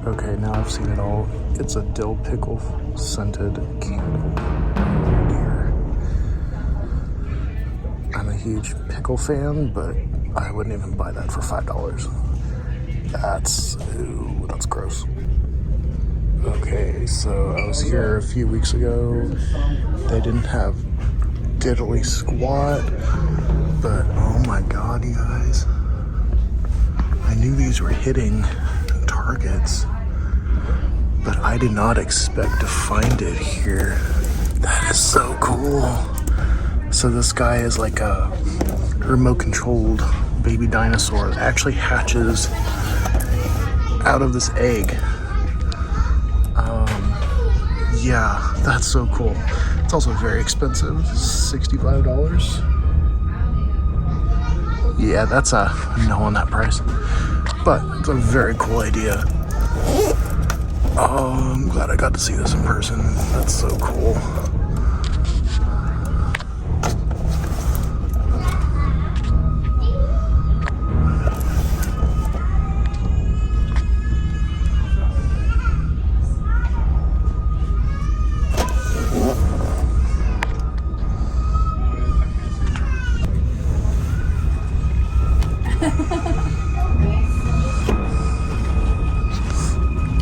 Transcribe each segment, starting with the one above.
Okay, now I've seen it all. It's a dill pickle scented candle. Oh dear. I'm a huge pickle fan, but I wouldn't even buy that for $5. That's gross. Okay, so I was here a few weeks ago. They didn't have diddly squat, but oh my god, you guys. I knew these were hitting targets, but I did not expect to find it here. That is so cool. So this guy is like a remote controlled baby dinosaur that actually hatches out of this egg. Yeah, that's so cool. It's also very expensive, $65. Yeah, that's a no on that price, but it's a very cool idea. Oh, I'm glad I got to see this in person. That's so cool.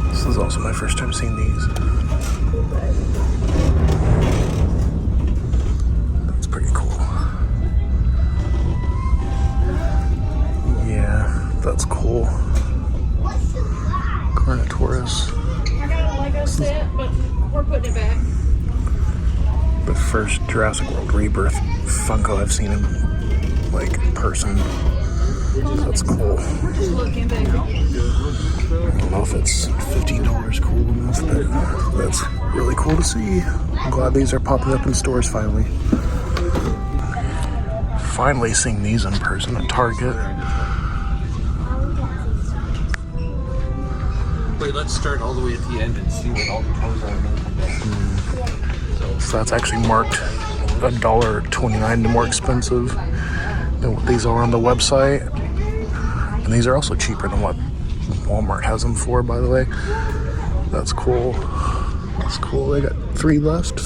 This is also my first time seeing these. That's pretty cool. Yeah, that's cool. Carnotaurus. I got a Lego set, but we're putting it back. The first Jurassic World Rebirth Funko I've seen in person. That's cool. We're just looking, baby. I don't know if it's $15 cool enough, but that's really cool to see. I'm glad these are popping up in stores finally. Finally seeing these in person at Target. Wait, let's start all the way at the end and see what all the colors are. So that's actually marked $1.29 more expensive than what these are on the website. And these are also cheaper than what Walmart has them for, by the way. That's cool. That's cool. They got 4 left.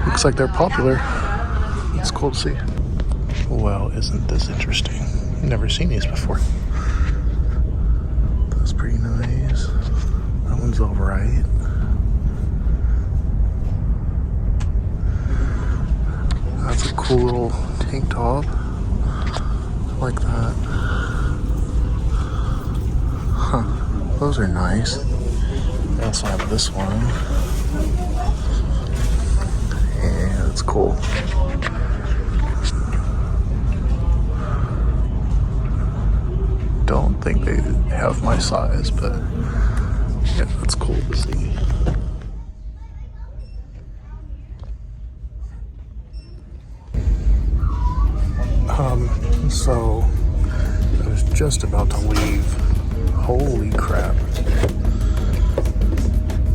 Looks like they're popular. It's cool to see. Well, isn't this interesting? I've never seen these before. That's pretty nice. That one's all right. That's a cool little tank top. I like that. Huh. Those are nice. I also have this one. Yeah, that's cool. Don't think they have my size, but yeah, that's cool to see. So I was just about to leave. Holy crap.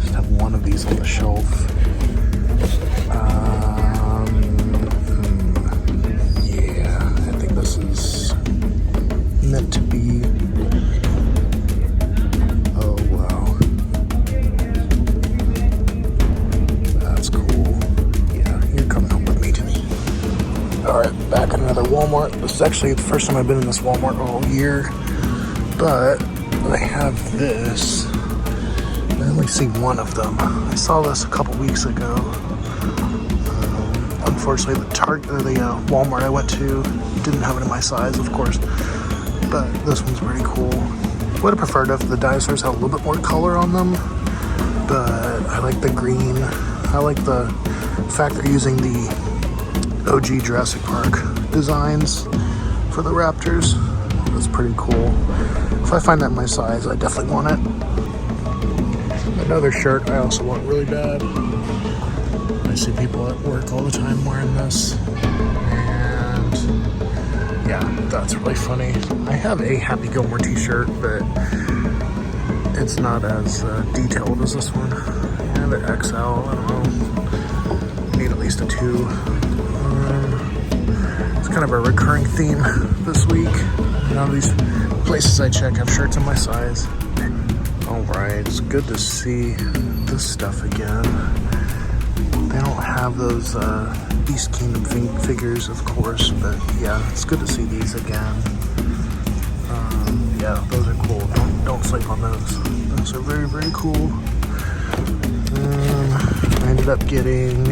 Just have one of these on the shelf. Yeah, I think this is meant to be. Oh, wow. That's cool. Yeah, you're coming home with me, Timmy. Alright, back at another Walmart. This is actually the first time I've been in this Walmart all year. But I have this. I only see one of them. I saw this a couple weeks ago. Unfortunately, the Walmart I went to didn't have it in my size, of course. But this one's pretty cool. Would have preferred if the dinosaurs had a little bit more color on them. But I like the green. I like the fact they're using the OG Jurassic Park designs for the raptors. That's pretty cool. If I find that my size, I definitely want it. Another shirt I also want really bad. I see people at work all the time wearing this. And yeah, that's really funny. I have a Happy Gilmore t-shirt, but it's not as detailed as this one. I have an XL, I don't know. Need at least a 2. It's kind of a recurring theme this week. None of these places I check have shirts in my size. Alright, it's good to see this stuff again. They don't have those Beast Kingdom figures, of course, but yeah, it's good to see these again. Yeah, those are cool. Don't sleep on those. Those are very, very cool. I ended up getting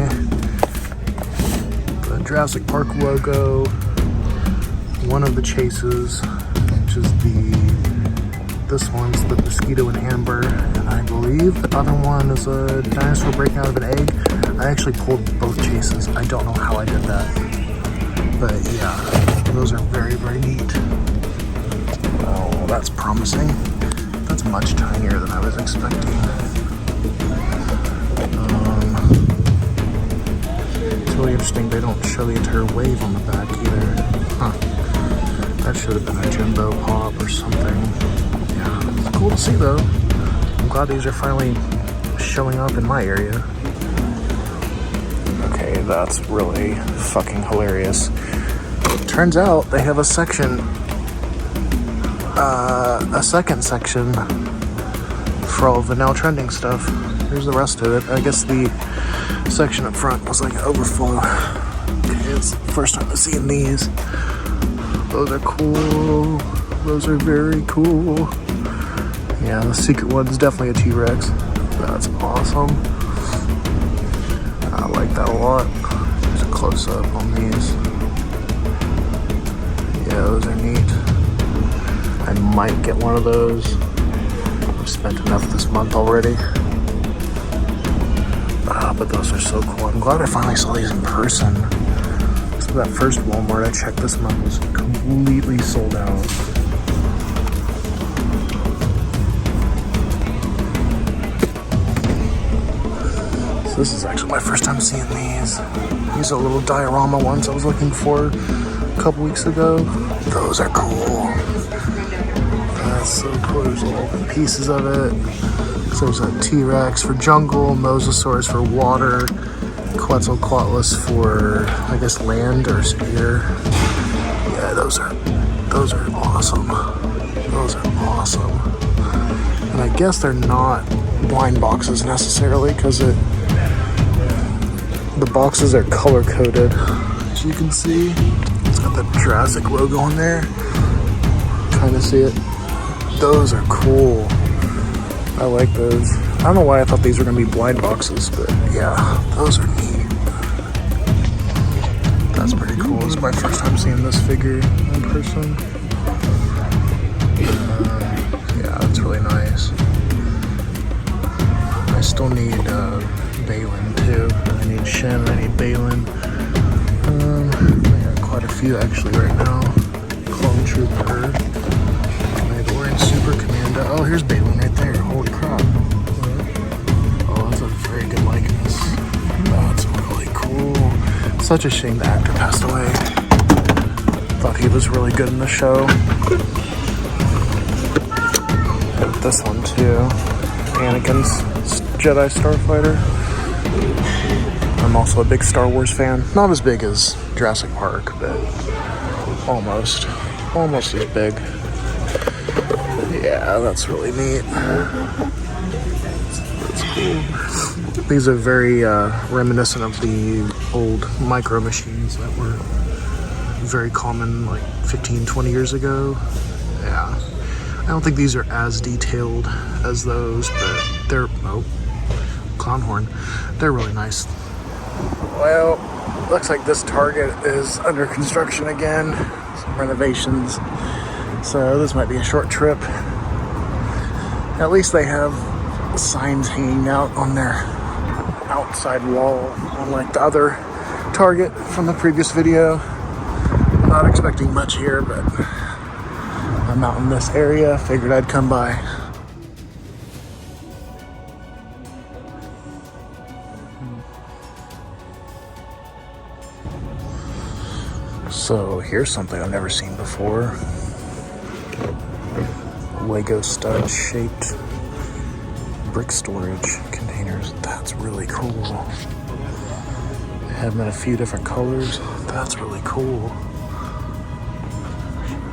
the Jurassic Park logo, one of the chases, which is this one's the mosquito and amber, and I believe the other one is a dinosaur breaking out of an egg. I actually pulled both chases. I don't know how I did that, but yeah, those are very, very neat. Oh, that's promising. That's much tinier than I was expecting. It's really interesting they don't show the entire wave on the back either. Huh. That should have been a jumbo pop or something. Yeah, it's cool to see though. I'm glad these are finally showing up in my area. Okay, that's really fucking hilarious. Turns out they have a second section for all of the now trending stuff. Here's the rest of it. I guess the section up front was like overflow. Okay, it's the first time I'm seeing these. Those are cool. Those are very cool. Yeah, the secret one's definitely a T-Rex. That's awesome. I like that a lot. There's a close-up on these. Yeah, those are neat. I might get one of those. I've spent enough this month already. But those are so cool. I'm glad I finally saw these in person. So that first Walmart I checked this month was completely sold out. So this is actually my first time seeing these. These are little diorama ones I was looking for a couple weeks ago. Those are cool. That's so cool. There's little pieces of it. So there's a T-Rex for jungle, Mosasaurus for water, Quetzalcoatlus for, I guess, land or air. Yeah, those are awesome. Those are awesome. And I guess they're not blind boxes necessarily because the boxes are color coded. As you can see, it's got the Jurassic logo on there. Kind of see it. Those are cool. I like those. I don't know why I thought these were going to be blind boxes, but yeah, those are neat. That's pretty cool. It's my first time seeing this figure in person. Yeah, it's really nice. I still need Balin too. I need Shen, I need Balin. I got quite a few actually right now. Clone Trooper. Mandalorian Super Commando. Oh, here's Balin right there. Holy crap. Oh, that's a very good likeness. That's really cool. Such a shame the actor passed away. Thought he was really good in the show. And this one too. Anakin's Jedi Starfighter. I'm also a big Star Wars fan. Not as big as Jurassic Park, but almost as big. Yeah, that's really neat. That's cool. These are very reminiscent of the old micro machines that were very common like 15-20 years ago. Yeah. I don't think these are as detailed as those, but they're, oh, clown horn. They're really nice. Well, looks like this Target is under construction again. Some renovations. So this might be a short trip. At least they have signs hanging out on their outside wall, unlike the other Target from the previous video. I'm not expecting much here, but I'm out in this area. Figured I'd come by. So here's something I've never seen before. Lego stud shaped brick storage containers. That's really cool. They have them in a few different colors. That's really cool.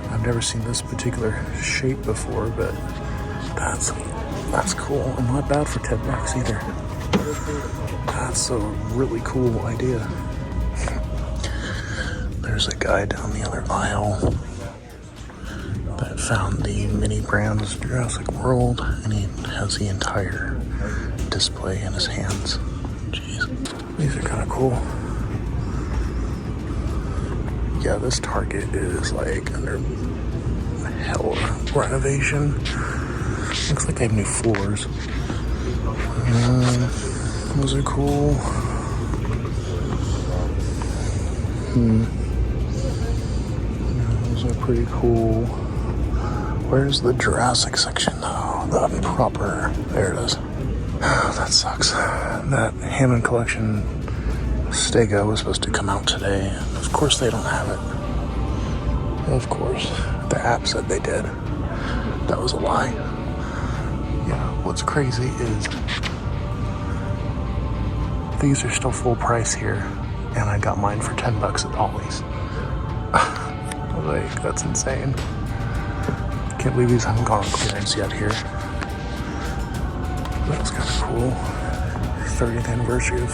I've never seen this particular shape before, but That's cool. And not bad for $10 either. That's a really cool idea. There's a guy down the other aisle that found the mini brands Jurassic World, and he has the entire display in his hands. Jeez. These are kind of cool. Yeah, this Target is like under hell renovation. Looks like they have new floors. Those are cool. Those are pretty cool. Where's the Jurassic section though? The proper. There it is. That sucks. That Hammond Collection Stego was supposed to come out today. Of course they don't have it. Of course. The app said they did. That was a lie. Yeah, what's crazy is these are still full price here, and I got mine for $10 at Ollie's. Like, that's insane. Can't believe these haven't gone on clearance yet here. That's kind of cool. 30th anniversary of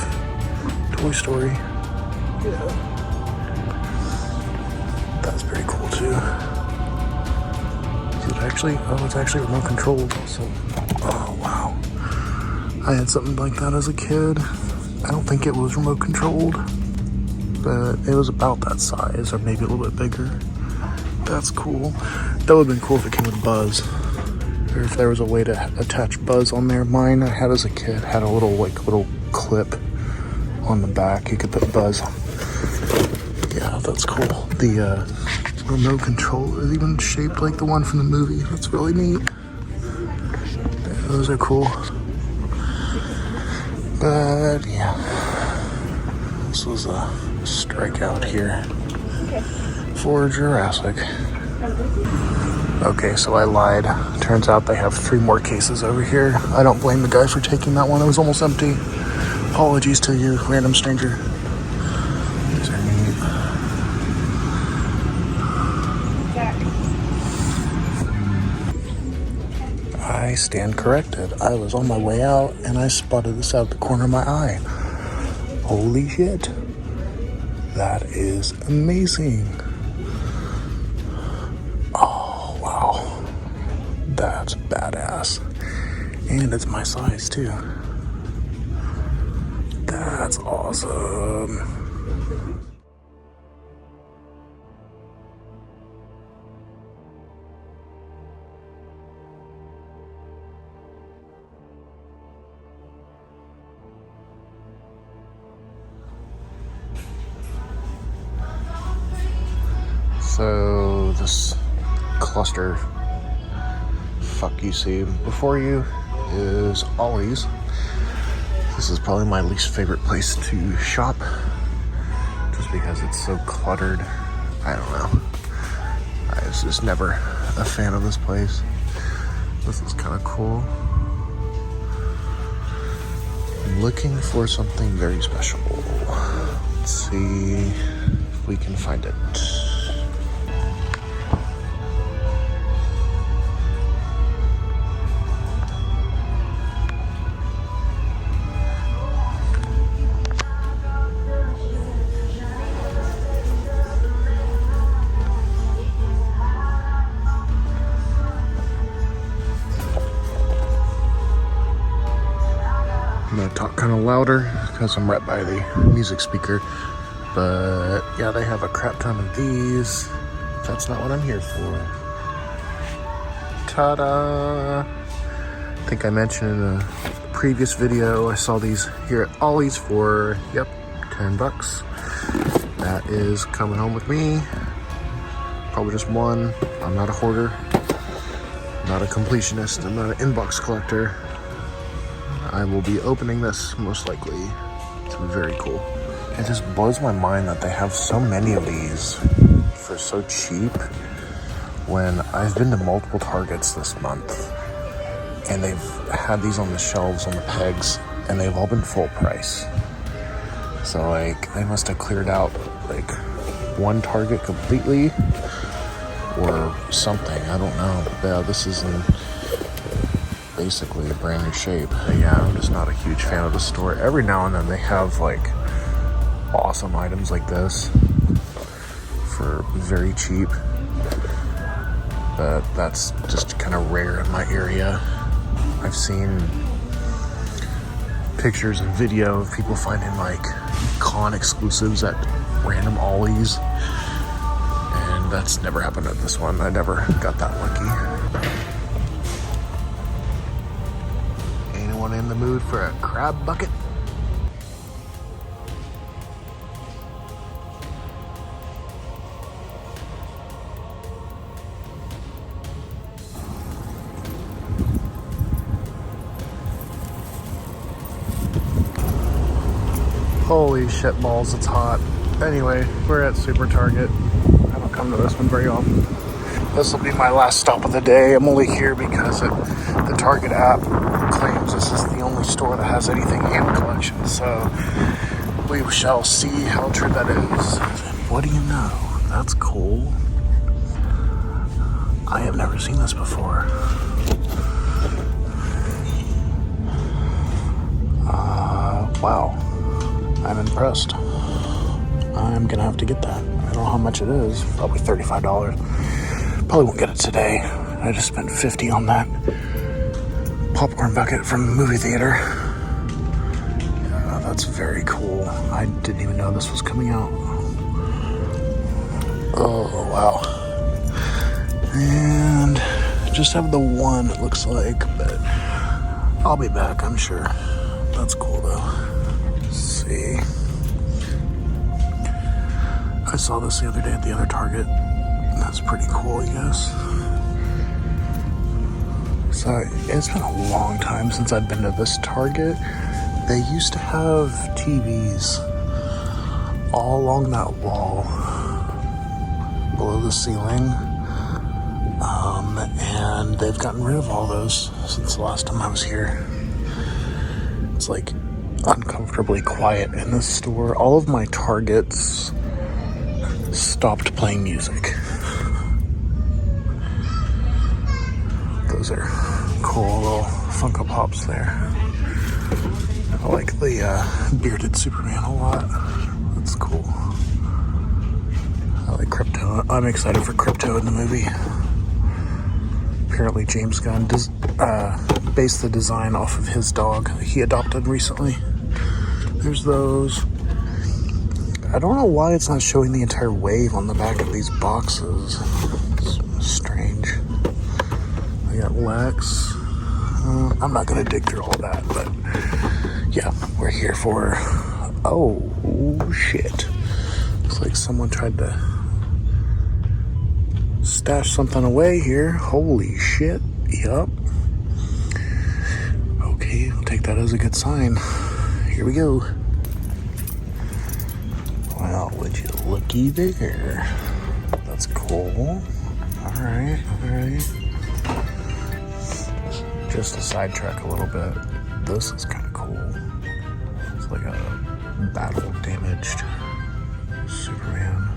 Toy Story. Yeah. That's pretty cool too. Is it actually? Oh, it's actually remote controlled also. Oh, wow. I had something like that as a kid. I don't think it was remote controlled, but it was about that size, or maybe a little bit bigger. That's cool. That would have been cool if it came with Buzz, or if there was a way to attach Buzz on there. Mine I had as a kid had a little clip on the back. You could put Buzz. Yeah, that's cool. The remote control is even shaped like the one from the movie. That's really neat. Those are cool. But yeah, this was a strikeout here for Jurassic. Okay, so I lied. Turns out they have 3 more cases over here. I don't blame the guy for taking that one. It was almost empty. Apologies to you, random stranger. These are neat. I stand corrected. I was on my way out and I spotted this out of the corner of my eye. Holy shit. That is amazing. Oh, wow. That's badass. And it's my size too. That's awesome. So this cluster fuck you see before you is Ollie's. This is probably my least favorite place to shop, just because it's so cluttered. I don't know. I was just never a fan of this place. This is kind of cool. I'm looking for something very special. Let's see if we can find it. I'm gonna talk kind of louder because I'm right by the music speaker, but yeah, they have a crap ton of these. That's not what I'm here for. Ta-da! I think I mentioned in a previous video I saw these here at Ollie's for, yep, $10. That is coming home with me. Probably just one. I'm not a hoarder, I'm not a completionist, I'm not an inbox collector. I will be opening this most likely. It's very cool. It just blows my mind that they have so many of these for so cheap, when I've been to multiple Targets this month and they've had these on the shelves on the pegs and they've all been full price. So like they must have cleared out like one Target completely or something. I don't know. But yeah, this is in basically a brand new shape. But yeah, I'm just not a huge fan of the store. Every now and then they have like awesome items like this for very cheap, but that's just kind of rare in my area. I've seen pictures and video of people finding like con exclusives at random Ollies, and that's never happened at this one. I never got that lucky. Anyone in the mood for a crab bucket? Holy shit balls, it's hot. Anyway, we're at Super Target. I don't come to this one very often. This will be my last stop of the day. I'm only here because the Target app claims this is the only store that has anything hand collection. So we shall see how true that is. What do you know? That's cool. I have never seen this before. Wow. I'm impressed. I'm gonna have to get that. I don't know how much it is. Probably $35. Probably won't get it today. I just spent $50 on that popcorn bucket from the movie theater. Yeah, that's very cool. I didn't even know this was coming out. Oh, wow. And just have the one, it looks like, but I'll be back, I'm sure. That's cool though. See, I saw this the other day at the other Target. That's pretty cool, I guess. So it's been a long time since I've been to this Target. They used to have TVs all along that wall below the ceiling, and they've gotten rid of all those since the last time I was here. It's like uncomfortably quiet in this store. All of my Targets stopped playing music. Those are cool little Funko Pops there. I like the bearded Superman a lot. That's cool. I like Crypto. I'm excited for Crypto in the movie. Apparently James Gunn based the design off of his dog that he adopted recently. There's those. I don't know why it's not showing the entire wave on the back of these boxes. It's strange. I got Lex. I'm not gonna dig through all that, but yeah, we're here for. Oh shit! Looks like someone tried to stash something away here. Holy shit! Yup. Okay, I'll take that as a good sign. Here we go. Well, would you looky there? That's cool. Alright, alright. Just to sidetrack a little bit, this is kind of cool. It's like a battle damaged Superman.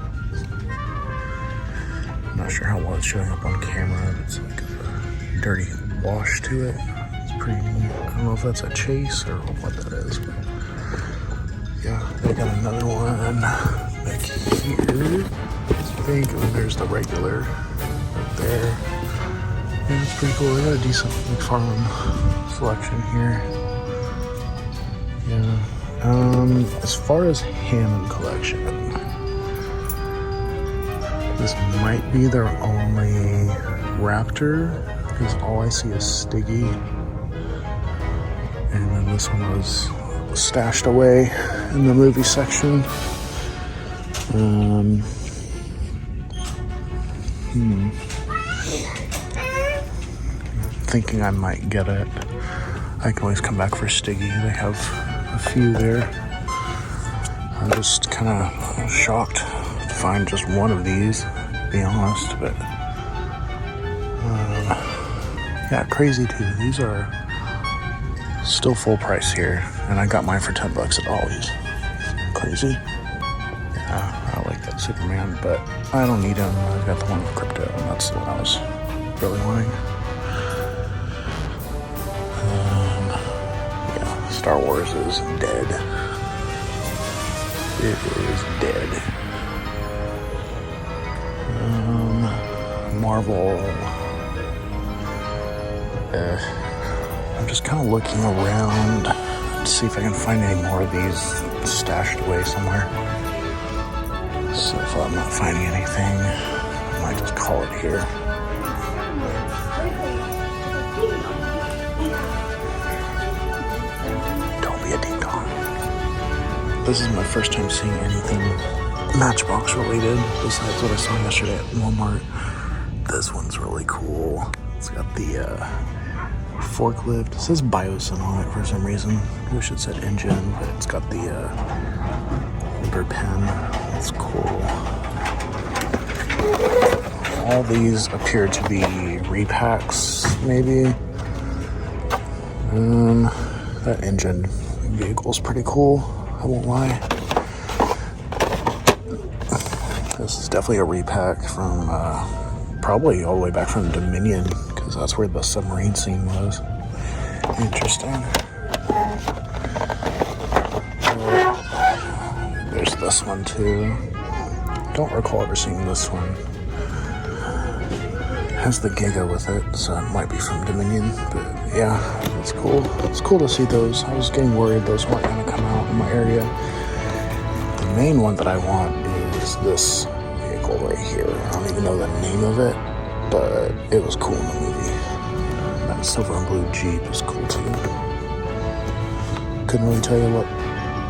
I'm not sure how well it's showing up on camera. It's like a dirty wash to it. It's pretty neat. I don't know if that's a chase or what that is, but yeah, they got another one back here. I think there's the regular right there. Yeah, it's pretty cool. They got a decent McFarlane selection here. Yeah. As far as Hammond collection, this might be their only Raptor, because all I see is Stiggy. And then this one was stashed away in the movie section. Thinking I might get it. I can always come back for Stiggy. They have a few there. I'm just kind of shocked to find just one of these, to be honest, but yeah, crazy too. These are still full price here, and I got mine for $10 at Ollie's. Crazy. Yeah, I like that Superman, but I don't need him. I've got the one with Crypto, and that's the one I was really wanting. Star Wars is dead. It is dead. Marvel. I'm just kind of looking around to see if I can find any more of these stashed away somewhere. So if I'm not finding anything, I might just call it here. Don't be a ding dong. This is my first time seeing anything Matchbox related besides what I saw yesterday at Walmart. This one's really cool. It's got the forklift. It says Biosin on it for some reason. I wish it said engine, but it's got the holder pen. It's cool. All these appear to be repacks, maybe. That engine vehicle's pretty cool, I won't lie. This is definitely a repack from probably all the way back from Dominion, because that's where the submarine scene was. Interesting. There's this one too. Don't recall ever seeing this one. Has the Giga with it, so it might be from Dominion, but yeah, it's cool. It's cool to see those. I was getting worried those weren't going to come out in my area. The main one that I want is this vehicle right here. I don't even know the name of it, but it was cool in the movie. That silver and blue Jeep is cool too. Couldn't really tell you what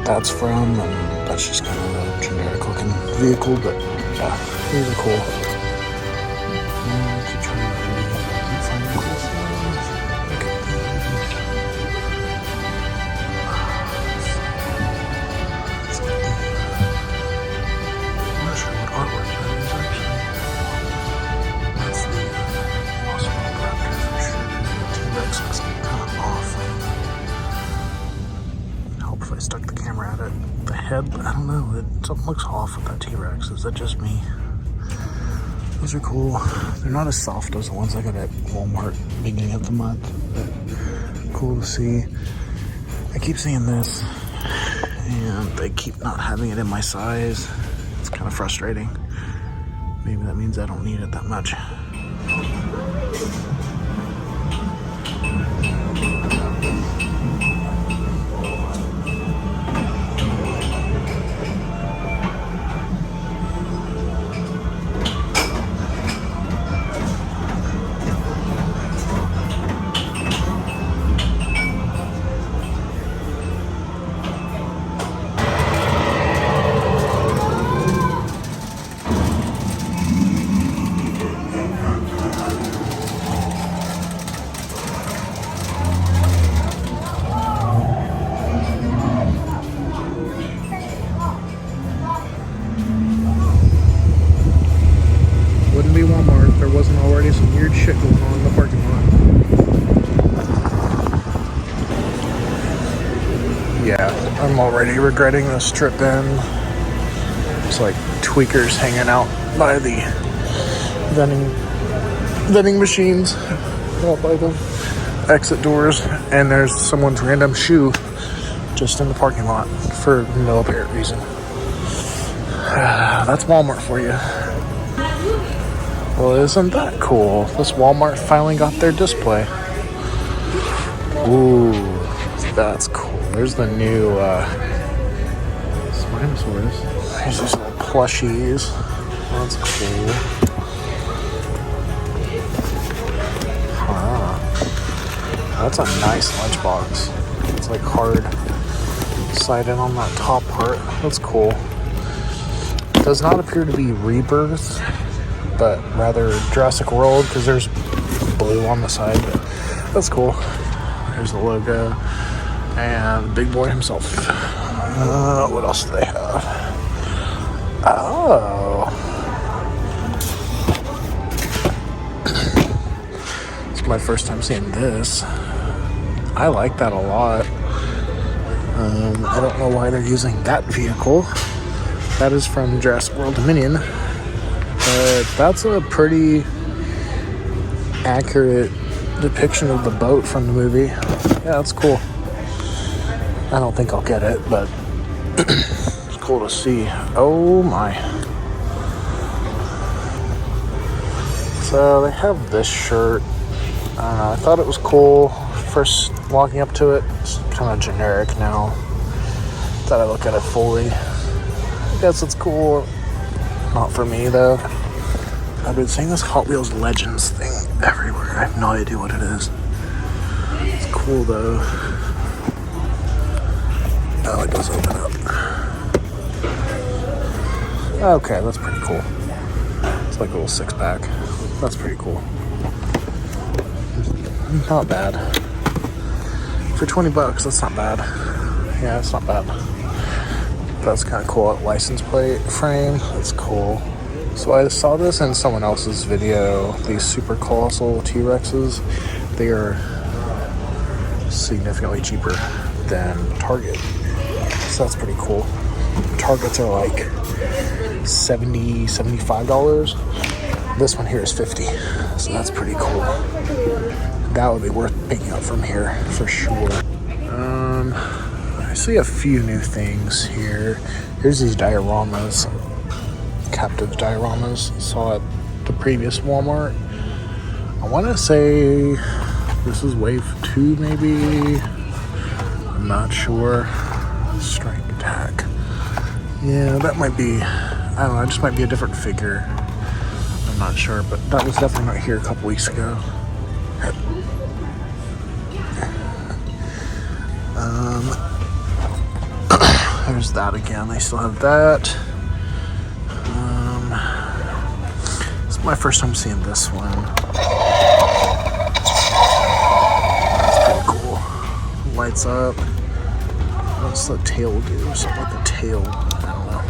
that's from, and that's just kind of a generic looking vehicle, but yeah, these are cool. Keep trying to find cool stuff. Look at these. It's got the, I'm not sure what artwork that is actually. That's the Lost World Raptor for sure. The T-Rex looks kind of off. Help if I stuck the camera at it. The head, I don't know. Something looks off with that T-Rex. Is that just me? Those are cool. They're not as soft as the ones I got at Walmart beginning of the month, but cool to see. I keep seeing this, and they keep not having it in my size. It's kind of frustrating. Maybe that means I don't need it that much. Wouldn't be Walmart if there wasn't already some weird shit going on in the parking lot. Yeah, I'm already regretting this trip in. It's like tweakers hanging out by the vending machines, out by the exit doors, and there's someone's random shoe just in the parking lot for no apparent reason. That's Walmart for you. Well, isn't that cool? This Walmart finally got their display. Ooh, that's cool. There's the new Spinosaurus. There's these little plushies. That's cool. Huh. That's a nice lunchbox. It's like hard sided on that top part. That's cool. It does not appear to be Rebirth, but rather Jurassic World, because there's blue on the side, but that's cool. There's the logo and Big Boy himself. What else do they have? Oh, it's my first time seeing this. I like that a lot. I don't know why they're using that vehicle. That is from Jurassic World Dominion. But that's a pretty accurate depiction of the boat from the movie. Yeah, that's cool. I don't think I'll get it, but it's cool to see. Oh my. So they have this shirt. I don't know, I thought it was cool first walking up to it. It's kind of generic now. Thought I'd look at it fully. I guess it's cool. Not for me though. I've been seeing this Hot Wheels Legends thing everywhere. I have no idea what it is. It's cool though. Oh, it does open up. Okay, that's pretty cool. It's like a little 6-pack. That's pretty cool. Not bad. For $20, that's not bad. Yeah, it's not bad. That's kind of cool. License plate frame. That's cool. So I saw this in someone else's video. These super colossal T-Rexes. They are significantly cheaper than Target. So that's pretty cool. Targets are like $70, $75. This one here is $50. So that's pretty cool. That would be worth picking up from here for sure. I see a few new things here. Here's these dioramas. Captive dioramas. Saw at the previous Walmart. I want to say this is wave 2 maybe. I'm not sure. Strike attack. Yeah, that might be, I don't know, it just might be a different figure. I'm not sure, but that was definitely not here a couple weeks ago. There's that again. They still have that. It's my first time seeing this one. That's pretty cool. Lights up. What's the tail do? Something with the tail. I don't know.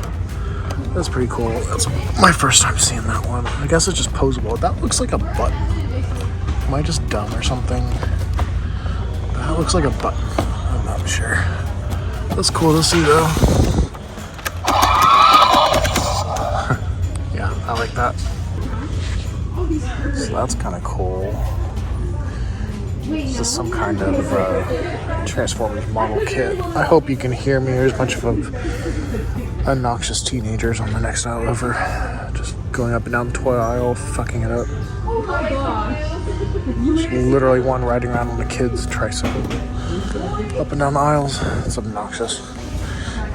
That's pretty cool. That's my first time seeing that one. I guess it's just posable. That looks like a button. Am I just dumb or something? That looks like a button. I'm not sure. That's cool to see though. Yeah, I like that. So that's kind of cool. This is some kind of Transformers model kit. I hope you can hear me. There's a bunch of obnoxious teenagers on the next aisle over. Just going up and down the toy aisle, fucking it up. Oh my gosh. There's literally one riding around on a kid's tricycle. Up and down the aisles. It's obnoxious.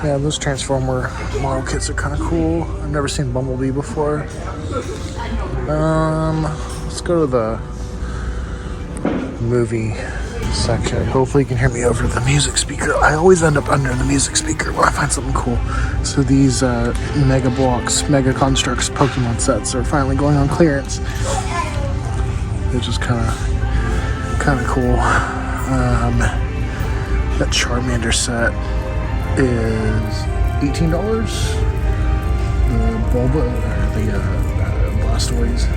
Yeah, those Transformer model kits are kind of cool. I've never seen Bumblebee before. Let's go to the movie section. Hopefully you can hear me over the music speaker. I always end up under the music speaker when I find something cool. So these Mega Blocks, Mega Constructs Pokemon sets are finally going on clearance. They're just kind of cool. That Charmander set is $18. The Bulba, or the Blastoise,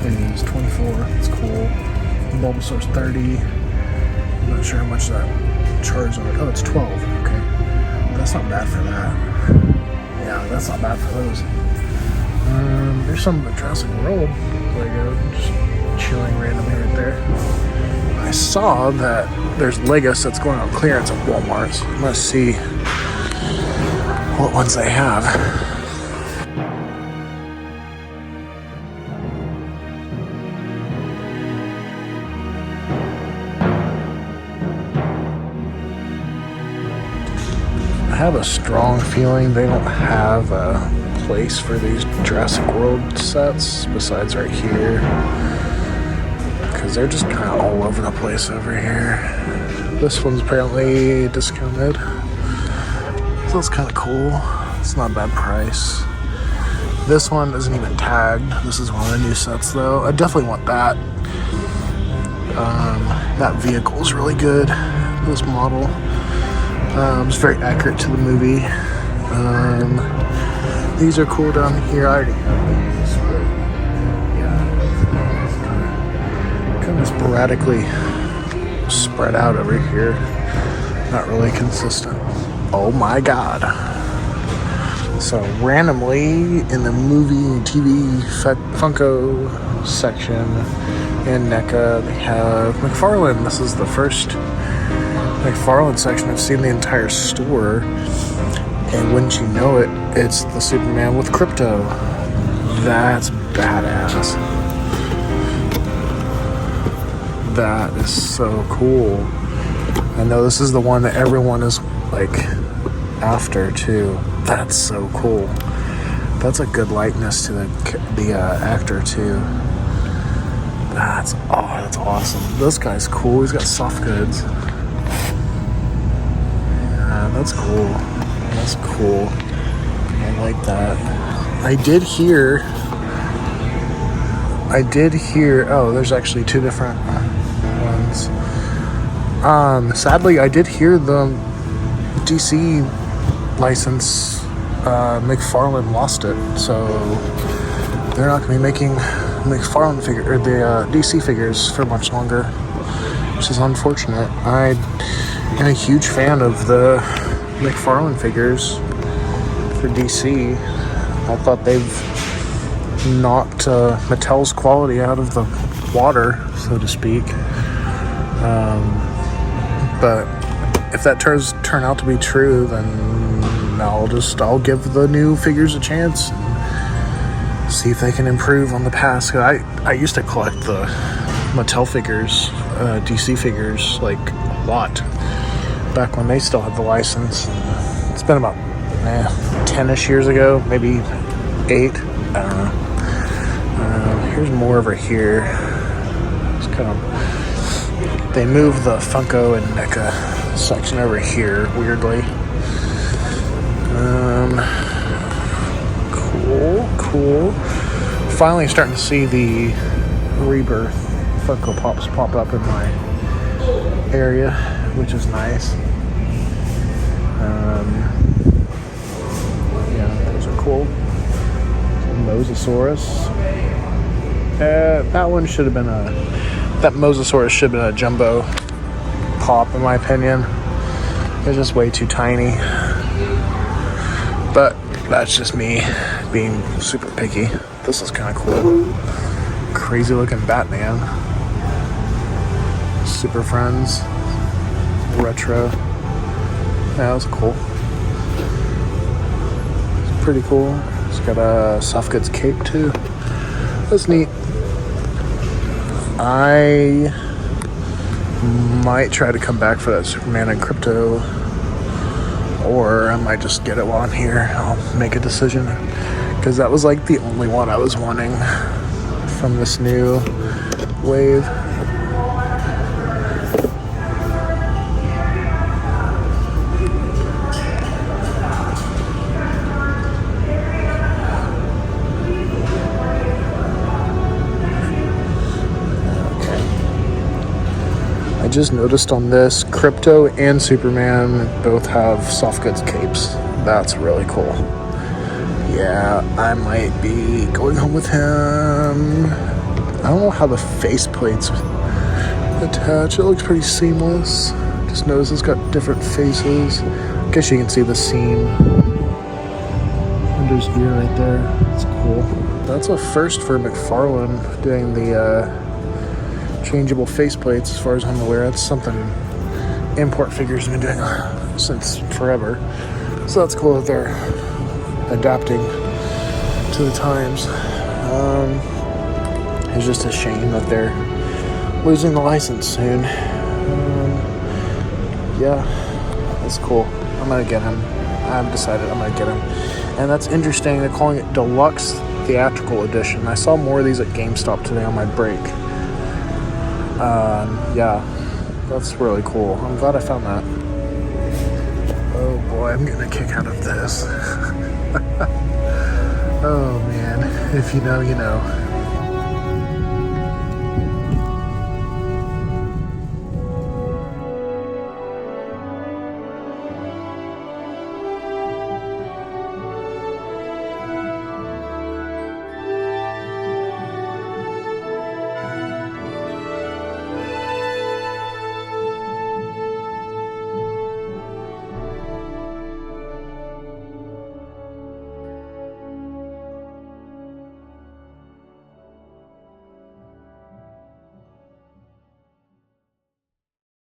is $24. It's cool. Bulbasaur's $30. I'm not sure how much that Charizard. Oh, it's $12. Okay, that's not bad for that. Yeah, that's not bad for those. There's some of the Jurassic World Lego just chilling randomly right there. I saw that there's Lego sets going on clearance at Walmart. So let's see what ones they have. I have a strong feeling they don't have a place for these Jurassic World sets besides right here. Because they're just kind of all over the place over here. This one's apparently discounted. So that's kind of cool. It's not a bad price. This one isn't even tagged. This is one of the new sets though. I definitely want that. That vehicle is really good. This model. It's very accurate to the movie. These are cool down here. I already have these, but yeah. Kind of sporadically spread out over here. Not really consistent. Oh my god. So randomly in the movie TV Funko section in NECA, they have McFarlane. This is the first McFarlane section. I've seen the entire store, and wouldn't you know it, it's the Superman with crypto. That's badass. That is so cool. I know this is the one that everyone is like after too. That's so cool. That's a good likeness to the actor too. That's awesome. This guy's cool. He's got soft goods. Yeah, that's cool. That's cool. I like that. I did hear. Oh, there's actually two different ones. Sadly, I did hear the DC license. McFarlane lost it, so they're not going to be making McFarlane figure or the DC figures for much longer, which is unfortunate. I am a huge fan of the McFarlane figures for DC. I thought they've knocked Mattel's quality out of the water, so to speak. But if that turn out to be true, then I'll give the new figures a chance and see if they can improve on the past. I used to collect the Mattel figures, DC figures, like a lot back when they still had the license. It's been about 10-ish years ago, maybe 8. I don't know. Here's more over here. It's kind of, they moved the Funko and NECA section over here weirdly. Cool. Finally starting to see the Rebirth Funko Pops pop up in my area, which is nice. Yeah, those are cool. Mosasaurus. That one should have been that Mosasaurus should have been a jumbo pop, in my opinion. They're just way too tiny. But that's just me being super picky. This is kind of cool. Crazy looking Batman. Super Friends. Retro. Yeah, that was cool. It's pretty cool. It's got a soft goods cape too. That's neat. I might try to come back for that Superman and Crypto, or I might just get it while I'm here. I'll make a decision, because that was like the only one I was wanting from this new wave. I just noticed on this, Crypto and Superman both have soft goods capes. That's really cool. Yeah, I might be going home with him. I don't know how the faceplates attach. It looks pretty seamless. Just notice it's got different faces. I guess you can see the seam. Under's ear right there. That's cool. That's a first for McFarlane doing the changeable faceplates, as far as I'm aware. That's something Import Figures have been doing since forever. So that's cool that they're adapting to the times. It's just a shame that they're losing the license soon. Yeah, that's cool. I'm gonna get him. I've decided I'm gonna get him. And that's interesting, they're calling it Deluxe Theatrical Edition. I saw more of these at GameStop today on my break. Yeah, that's really cool. I'm glad I found that. Oh boy, I'm getting a kick out of this. Oh man, if you know, you know.